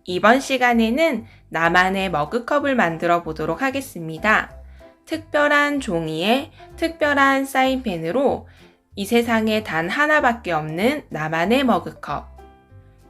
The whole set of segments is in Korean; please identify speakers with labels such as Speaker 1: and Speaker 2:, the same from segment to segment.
Speaker 1: 이번 시간에는 나만의 머그컵을 만들어 보도록 하겠습니다. 특별한 종이에 특별한 사인펜으로 이 세상에 단 하나밖에 없는 나만의 머그컵.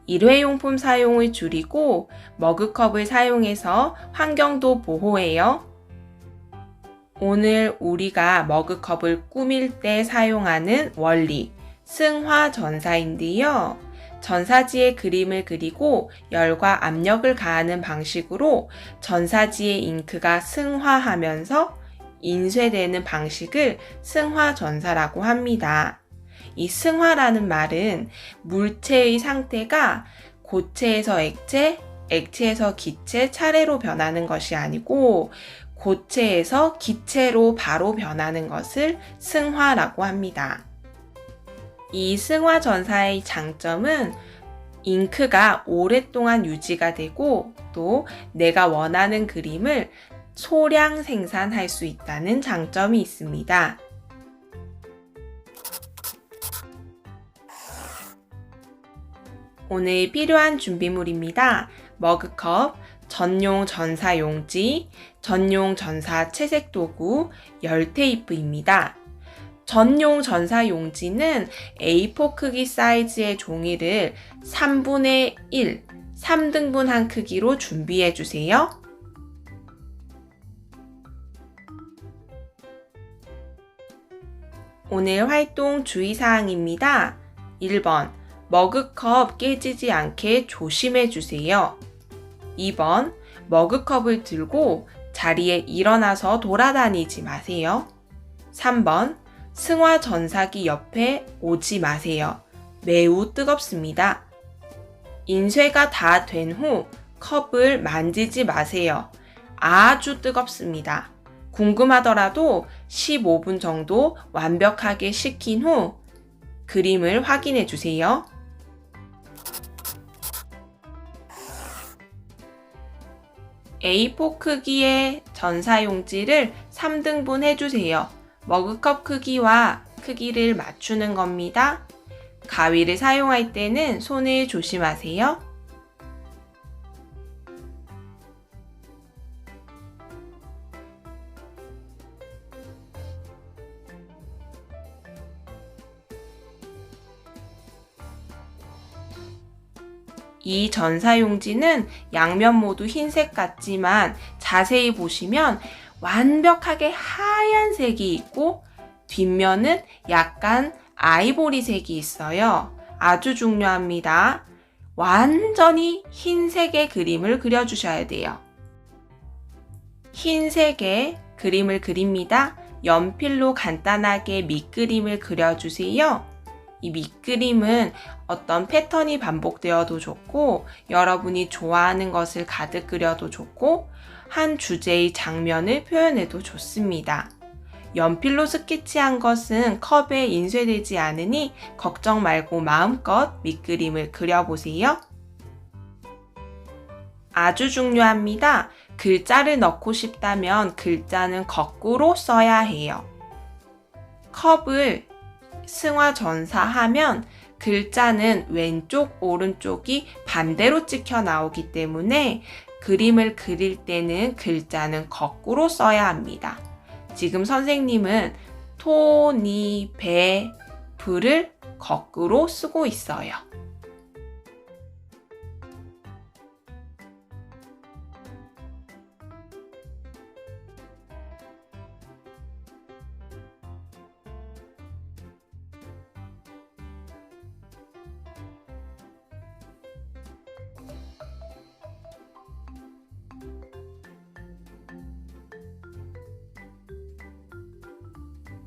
Speaker 1: 일회용품 사용을 줄이고 머그컵을 사용해서 환경도 보호해요. 오늘 우리가 머그컵을 꾸밀 때 사용하는 원리, 승화전사인데요. 전사지에 그림을 그리고 열과 압력을 가하는 방식으로 전사지의 잉크가 승화하면서 인쇄되는 방식을 승화전사라고 합니다. 이 승화라는 말은 물체의 상태가 고체에서 액체, 액체에서 기체 차례로 변하는 것이 아니고 고체에서 기체로 바로 변하는 것을 승화라고 합니다. 이 승화전사의 장점은 잉크가 오랫동안 유지가 되고 또 내가 원하는 그림을 소량 생산할 수 있다는 장점이 있습니다. 오늘 필요한 준비물입니다. 머그컵, 전용 전사 용지, 전용 전사 채색 도구, 열 테이프입니다. 전용 전사 용지는 A4 크기 사이즈의 종이를 3분의 1, 3등분한 크기로 준비해 주세요. 오늘 활동 주의사항입니다. 1번, 머그컵 깨지지 않게 조심해 주세요. 2번, 머그컵을 들고 자리에 일어나서 돌아다니지 마세요. 3번, 승화전사기 옆에 오지 마세요. 매우 뜨겁습니다. 인쇄가 다 된 후 컵을 만지지 마세요. 아주 뜨겁습니다. 궁금하더라도 15분 정도 완벽하게 식힌 후 그림을 확인해 주세요. A4 크기의 전사용지를 3등분 해주세요. 머그컵 크기와 크기를 맞추는 겁니다. 가위를 사용할 때는 손을 조심하세요. 이 전사용지는 양면 모두 흰색 같지만 자세히 보시면 완벽하게 하얀색이 있고 뒷면은 약간 아이보리색이 있어요. 아주 중요합니다. 완전히 흰색의 그림을 그려주셔야 돼요. 흰색의 그림을 그립니다. 연필로 간단하게 밑그림을 그려주세요. 이 밑그림은 어떤 패턴이 반복되어도 좋고 여러분이 좋아하는 것을 가득 그려도 좋고 한 주제의 장면을 표현해도 좋습니다. 연필로 스케치한 것은 컵에 인쇄되지 않으니 걱정 말고 마음껏 밑그림을 그려보세요. 아주 중요합니다. 글자를 넣고 싶다면 글자는 거꾸로 써야 해요. 컵을 승화전사하면 글자는 왼쪽, 오른쪽이 반대로 찍혀 나오기 때문에 그림을 그릴 때는 글자는 거꾸로 써야 합니다. 지금 선생님은 토, 니, 배, 불을 거꾸로 쓰고 있어요.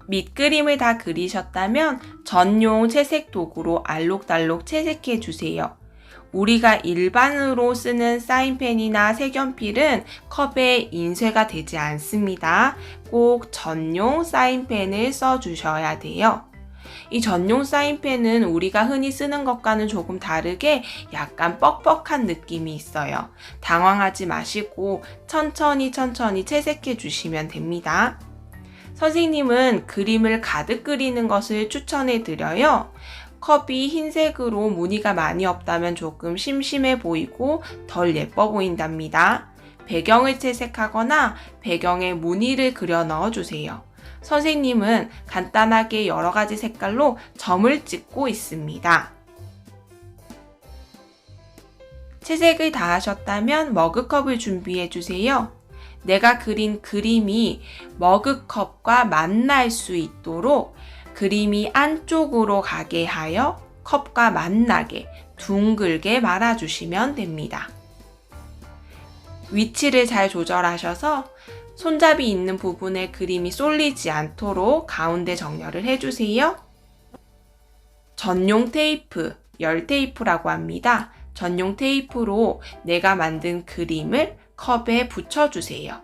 Speaker 1: 밑그림을 다 그리셨다면 전용 채색 도구로 알록달록 채색해 주세요. 우리가 일반으로 쓰는 사인펜이나 색연필은 컵에 인쇄가 되지 않습니다. 꼭 전용 사인펜을 써주셔야 돼요. 이 전용 사인펜은 우리가 흔히 쓰는 것과는 조금 다르게 약간 뻑뻑한 느낌이 있어요. 당황하지 마시고 천천히 채색해 주시면 됩니다. 선생님은 그림을 가득 그리는 것을 추천해 드려요. 컵이 흰색으로 무늬가 많이 없다면 조금 심심해 보이고 덜 예뻐 보인답니다. 배경을 채색하거나 배경에 무늬를 그려 넣어주세요. 선생님은 간단하게 여러 가지 색깔로 점을 찍고 있습니다. 채색을 다 하셨다면 머그컵을 준비해 주세요. 내가 그린 그림이 머그컵과 만날 수 있도록 그림이 안쪽으로 가게 하여 컵과 만나게 둥글게 말아주시면 됩니다. 위치를 잘 조절하셔서 손잡이 있는 부분에 그림이 쏠리지 않도록 가운데 정렬을 해주세요. 전용 테이프, 열 테이프라고 합니다. 전용 테이프로 내가 만든 그림을 컵에 붙여주세요.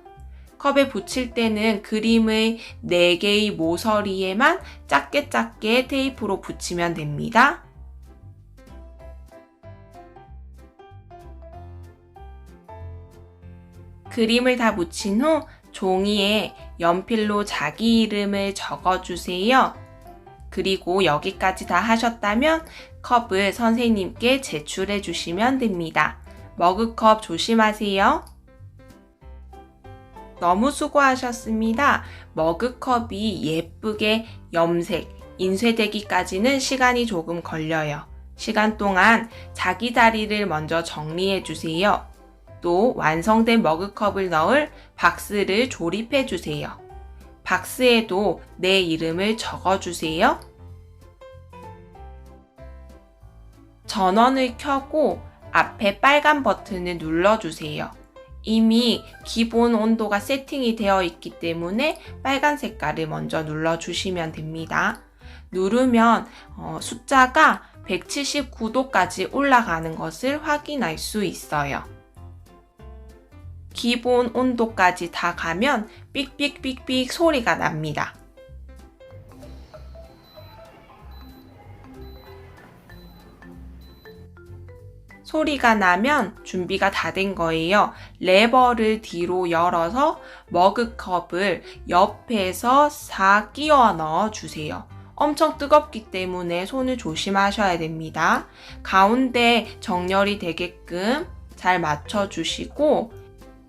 Speaker 1: 컵에 붙일 때는 그림의 4개의 모서리에만 작게 테이프로 붙이면 됩니다. 그림을 다 붙인 후 종이에 연필로 자기 이름을 적어주세요. 그리고 여기까지 다 하셨다면 컵을 선생님께 제출해 주시면 됩니다. 머그컵 조심하세요. 너무 수고하셨습니다. 머그컵이 예쁘게 염색, 인쇄되기까지는 시간이 조금 걸려요. 시간 동안 자기 자리를 먼저 정리해 주세요. 또 완성된 머그컵을 넣을 박스를 조립해 주세요. 박스에도 내 이름을 적어 주세요. 전원을 켜고 앞에 빨간 버튼을 눌러주세요. 이미 기본 온도가 세팅이 되어 있기 때문에 빨간 색깔을 먼저 눌러주시면 됩니다. 누르면 숫자가 179도까지 올라가는 것을 확인할 수 있어요. 기본 온도까지 다 가면 삑삑삑삑 소리가 납니다. 소리가 나면 준비가 다 된 거예요. 레버를 뒤로 열어서 머그컵을 옆에서 싹 끼워 넣어 주세요. 엄청 뜨겁기 때문에 손을 조심하셔야 됩니다. 가운데 정렬이 되게끔 잘 맞춰 주시고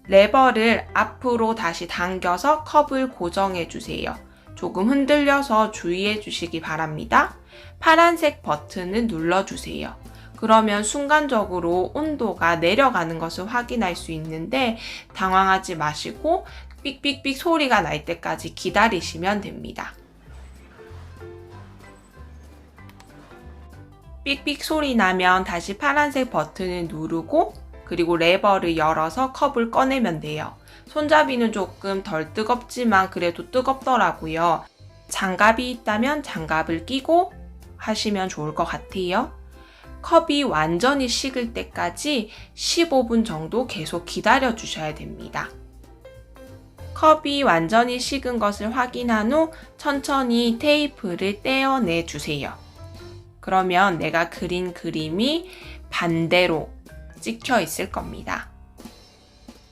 Speaker 1: 레버를 앞으로 다시 당겨서 컵을 고정해 주세요. 조금 흔들려서 주의해 주시기 바랍니다. 파란색 버튼을 눌러주세요. 그러면 순간적으로 온도가 내려가는 것을 확인할 수 있는데 당황하지 마시고 삑삑삑 소리가 날 때까지 기다리시면 됩니다. 삑삑 소리 나면 다시 파란색 버튼을 누르고 그리고 레버를 열어서 컵을 꺼내면 돼요. 손잡이는 조금 덜 뜨겁지만 그래도 뜨겁더라고요. 장갑이 있다면 장갑을 끼고 하시면 좋을 것 같아요. 컵이 완전히 식을 때까지 15분 정도 계속 기다려 주셔야 됩니다. 컵이 완전히 식은 것을 확인한 후 천천히 테이프를 떼어내 주세요. 그러면 내가 그린 그림이 반대로 찍혀 있을 겁니다.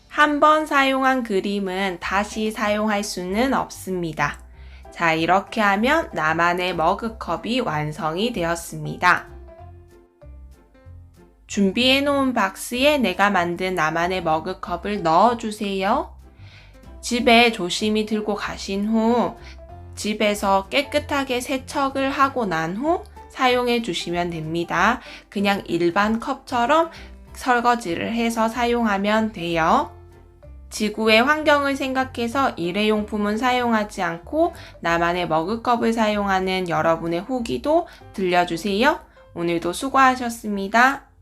Speaker 1: 한 번 사용한 그림은 다시 사용할 수는 없습니다. 자, 이렇게 하면 나만의 머그컵이 완성이 되었습니다. 준비해 놓은 박스에 내가 만든 나만의 머그컵을 넣어주세요. 집에 조심히 들고 가신 후 집에서 깨끗하게 세척을 하고 난 후 사용해 주시면 됩니다. 그냥 일반 컵처럼 설거지를 해서 사용하면 돼요. 지구의 환경을 생각해서 일회용품은 사용하지 않고 나만의 머그컵을 사용하는 여러분의 후기도 들려주세요. 오늘도 수고하셨습니다.